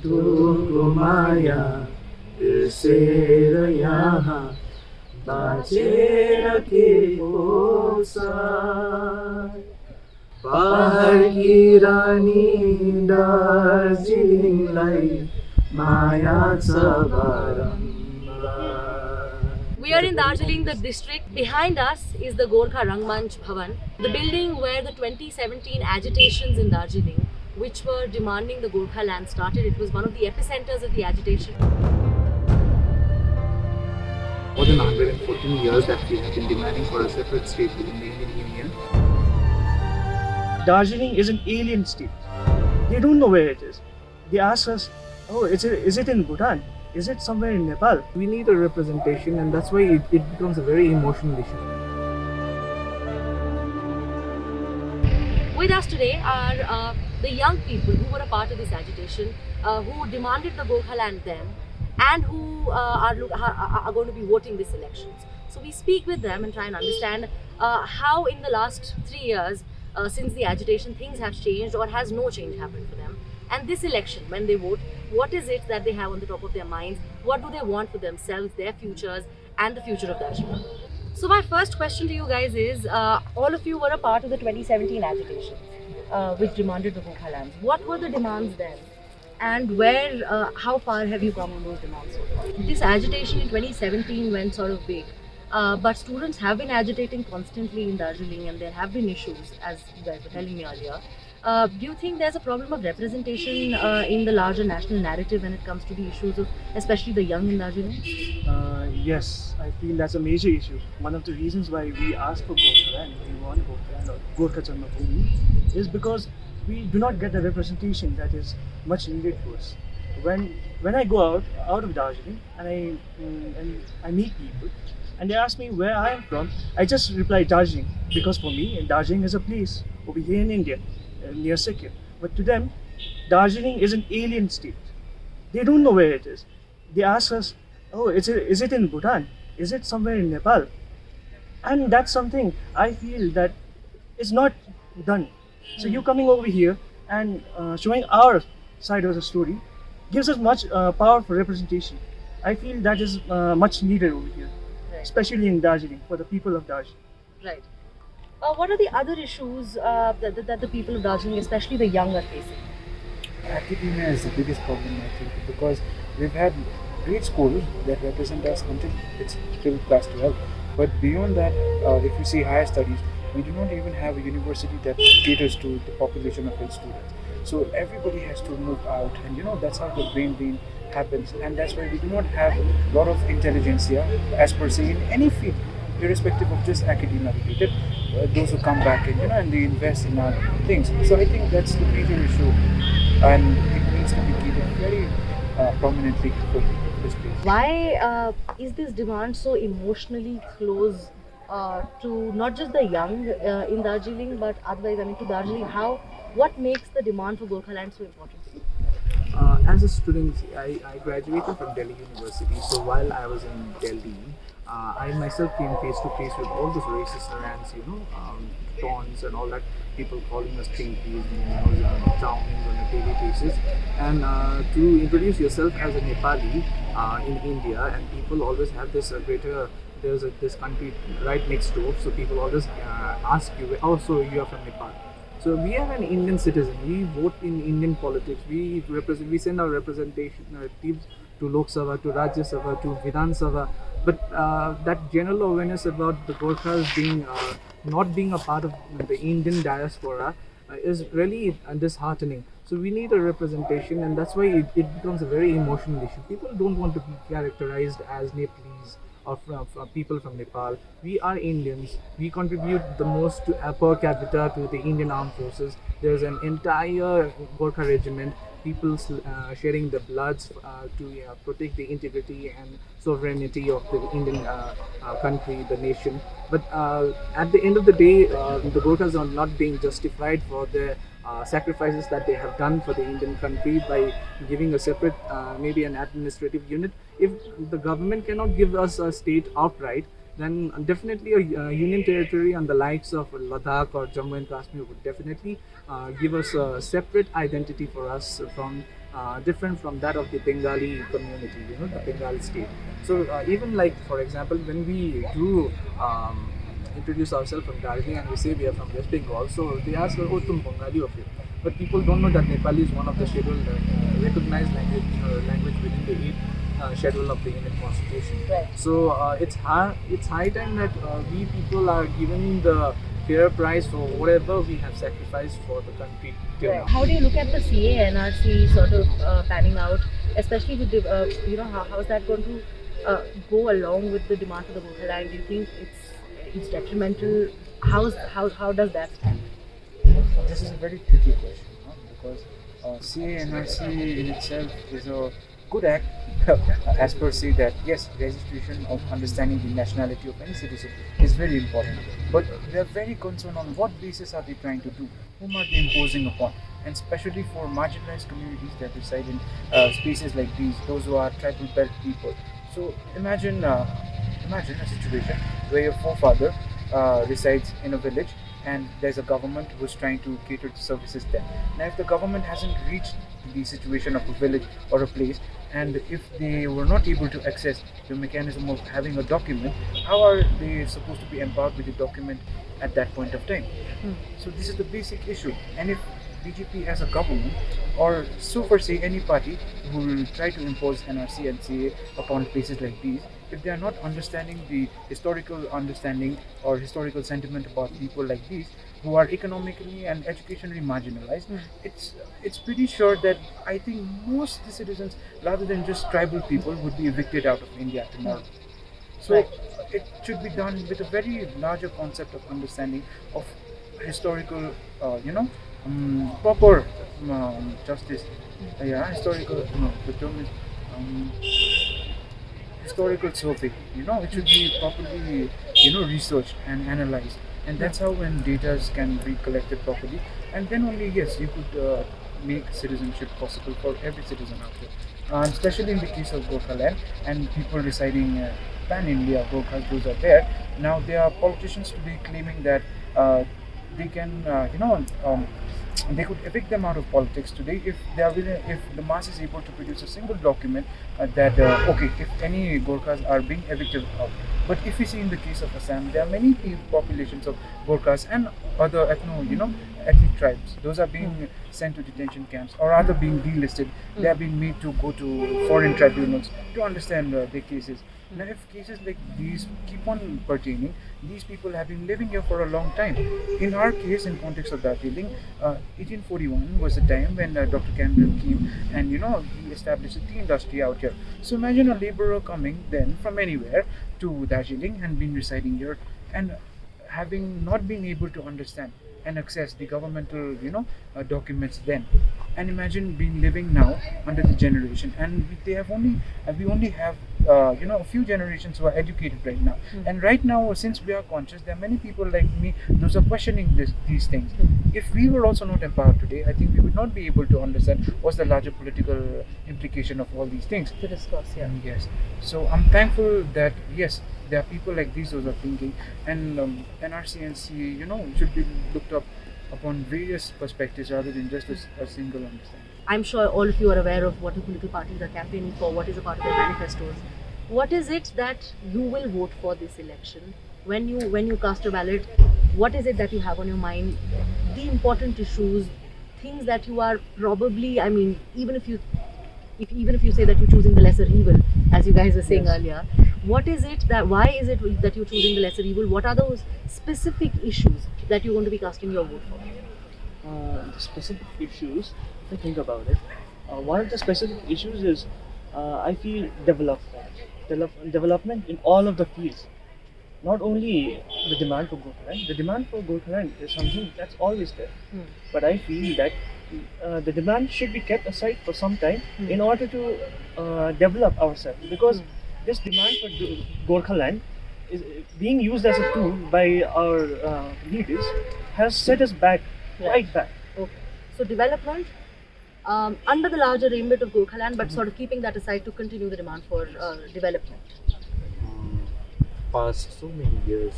तुमको माया बिर्सेर यहाँ बाँचेर के होस् पहाडकी रानी दार्जिलिङलाई माया छ बारम्बार। We are in Darjeeling, the district. Behind us is the Gorkha Rangmanch Bhavan, the building where the 2017 agitations in Darjeeling, which were demanding the Gorkha land, started. It was one of the epicenters of the agitation. More than 114 years that we have been demanding for a separate state within the Indian Union. Darjeeling is an alien state. They don't know where it is. They ask us, oh, is it in Bhutan? Is it somewhere in Nepal? We need a representation, and that's why it becomes a very emotional issue. With us today are the young people who were a part of this agitation, who demanded the Gorkha land then, and who are going to be voting this elections. So we speak with them and try and understand how in the last 3 years, since the agitation, things have changed or has no change happened for them. And this election, when they vote, what is it that they have on the top of their minds? What do they want for themselves, their futures, and the future of Darjeeling? So my first question to you guys is, all of you were a part of the 2017 agitation, which demanded the Gorkha lands. What were the demands then? And how far have you come on those demands so far? This agitation in 2017 went sort of big. But students have been agitating constantly in Darjeeling, and there have been issues, as you guys were telling me earlier. Do you think there's a problem of representation in the larger national narrative when it comes to the issues of especially the young in Darjeeling? Yes, I feel that's a major issue. One of the reasons why we ask for Gorkha land, we want Gorkha land or Gorkha Janmabhoomi, is because we do not get the representation that is much needed for us. When I go out of Darjeeling and I meet people and they ask me where I am from, I just reply Darjeeling, because for me Darjeeling is a place over here in India near Sikkim. But to them, Darjeeling is an alien state. They don't know where it is. They ask us, oh, is it in Bhutan? Is it somewhere in Nepal? And that's something I feel that is not done. So you coming over here and showing our side of the story gives us much powerful representation. I feel that is much needed over here, Right. especially in Darjeeling, for the people of Darjeeling. Right. What are the other issues that the people of Darjeeling, especially the young, are facing? Academia is the biggest problem, I think, because we've had great schools that represent us until it's till class 12. But beyond that, if you see higher studies, we do not even have a university that caters to the population of its students. So everybody has to move out, and that's how the brain drain happens, and that's why we do not have a lot of intelligentsia as per se in any field, irrespective of just academia related. Those who come back and they invest in our things. So I think that's the major issue, and it needs to be treated very prominently for this place. Why is this demand so emotionally close to not just the young in Darjeeling, but otherwise, to Darjeeling? What makes the demand for Gorkha land so important? As a student, I graduated from Delhi University. So while I was in Delhi, I myself came face to face with all those racist rants, taunts and all that. People calling us chinkies, chownings on a daily basis. And to introduce yourself as a Nepali in India, and people always have this this country right next door. So people always ask you, oh, so you are from Nepal. So we are an Indian citizen. We vote in Indian politics. We send our representatives to Lok Sabha, to Rajya Sabha, to Vidhan Sabha. But that general awareness about the Gorkhas not being a part of the Indian diaspora is really disheartening. So we need a representation, and that's why it becomes a very emotional issue. People don't want to be characterized as Nepalese or from people from Nepal. We are Indians. We contribute the most per capita to the Indian Armed Forces. There's an entire Gorkha regiment, people sharing the bloods to protect the integrity and sovereignty of the Indian country, the nation. But at the end of the day, the Gorkhas are not being justified for their sacrifices that they have done for the Indian country by giving a separate, maybe an administrative unit. If the government cannot give us a state outright, then definitely a union territory on the likes of Ladakh or Jammu and Kashmir would definitely give us a separate identity for us from different from that of the Bengali community, the Bengali state. So even like, for example, when we do introduce ourselves from Darjeeling and we say we are from West Bengal, so they ask, oh, tum Bengali of it. But people don't know that Nepali is one of the scheduled recognized language within the 8th schedule of the Indian Constitution. Right. So it's high time that we people are given the fair price for whatever we have sacrificed for the country till now. How do you look at the CA NRC sort of panning out, especially with the, how is that going to go along with the demand for the Gokaland? Do you think it's detrimental? How does that stand? This is a very tricky question, because CANRC in itself is a good act, as per se that yes, registration of understanding the nationality of any citizen is very important. But they are very concerned on what basis are they trying to do, whom are they imposing upon, and especially for marginalized communities that reside in spaces like these, those who are tribal belt people. So imagine a situation where your forefather resides in a village and there's a government who's trying to cater to services there. Now, if the government hasn't reached the situation of a village or a place, and if they were not able to access the mechanism of having a document, how are they supposed to be empowered with the document at that point of time? So this is the basic issue. And if BJP as a government, or so for say any party who will try to impose NRC and CA upon places like these, if they are not understanding the historical understanding or historical sentiment about people like these who are economically and educationally marginalized, it's pretty sure that I think most of the citizens, rather than just tribal people, would be evicted out of India tomorrow. So it should be done with a very larger concept of understanding of historical, proper justice. Historical. No, the term is historical survey. It should be properly, researched and analyzed, and that's how when data can be collected properly, and then only yes, you could make citizenship possible for every citizen out there. Especially in the case of Gokaland and people residing pan India, Gorkhas, those are there. Now there are politicians today claiming that they can, they could evict them out of politics today if they are willing, if the mass is able to produce a single document that okay, if any Gorkhas are being evicted out. But if we see in the case of Assam, there are many populations of Gorkhas and other ethnic tribes. Those are being sent to detention camps or rather being delisted. They are being made to go to foreign tribunals to understand their cases. Now, if cases like these keep on pertaining, these people have been living here for a long time. In our case, in context of Darjeeling, 1841 was the time when Dr. Campbell came and he established a tea industry out here. So imagine a laborer coming then from anywhere to Darjeeling and been residing here and having not been able to understand and access the governmental documents then, and imagine being living now under the generation, and we only have a few generations who are educated right now, and right now since we are conscious, there are many people like me those are questioning these things. If we were also not empowered today, I think we would not be able to understand what's the larger political implication of all these things To discuss, yeah. Yes, so I'm thankful that yes, there are people like these those are thinking, and NRC and CA, should be looked up upon various perspectives rather than just a single understanding. I'm sure all of you are aware of what the political parties are campaigning for, what is a part of their manifestos. What is it that you will vote for this election? When you cast your ballot, what is it that you have on your mind? The important issues, things that you are probably, I mean, even if you say that you're choosing the lesser evil, as you guys were saying earlier, why is it that you're choosing the lesser evil? What are those specific issues that you're going to be casting your vote for? The specific issues, if I think about it, one of the specific issues is I feel development in all of the fields. Not only the demand for Gokaland, the demand for Gokaland is something that's always there. But I feel that the demand should be kept aside for some time in order to develop ourselves, because this demand for Gorkhaland is being used as a tool by our leaders has set us back, quite back. Okay. So development under the larger remit of Gorkhaland, but sort of keeping that aside to continue the demand for development. Past so many years,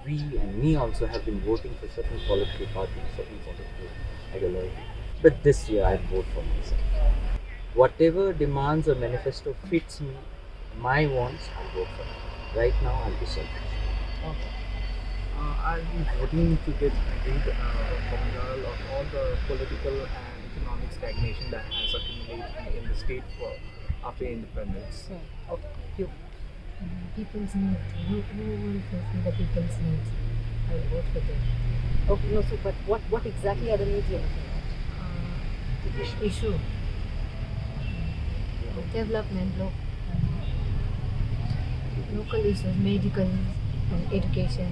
we and me also have been voting for certain political parties, certain political ideology. But this year, I vote for myself. whatever demands or manifesto fits me, my wants, I'll vote for it. Right now, I'll be selfish. I'll be voting to get rid of all the political and economic stagnation that has accumulated in the state for after independence. Okay. You. People's needs. Who will fulfill the people's needs? I will vote for them. Okay. No. So, but what exactly are the needs you're looking at? Issue. Development, local issues, medical and education.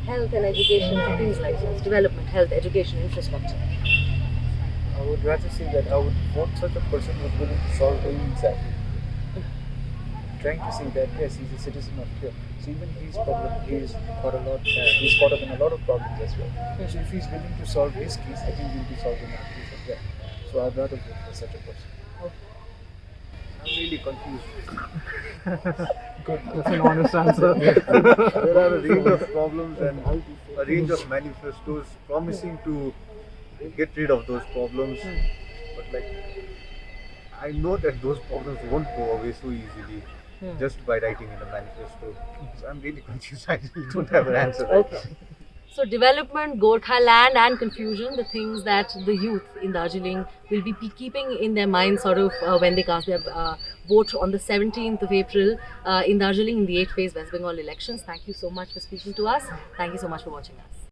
Health and education, Health and things like this. Development, health, education, infrastructure. I would rather say that I would vote such a person who's willing to solve any anxiety. Trying to say that yes, he's a citizen of here. So even he's caught up in a lot of problems as well. So if he's willing to solve his case, I think he'll be solving our case as well. So I'd rather vote for such a person. I'm really confused. That's an honest answer. There are a range of problems and a range of manifestos promising to get rid of those problems. But like, I know that those problems won't go away so easily just by writing in a manifesto. So I'm really confused. I really don't have an answer right now. So development, Gorkha land and confusion, the things that the youth in Darjeeling will be keeping in their mind sort of when they cast their vote on the 17th of April in Darjeeling in the 8th phase West Bengal elections. Thank you so much for speaking to us. Thank you so much for watching us.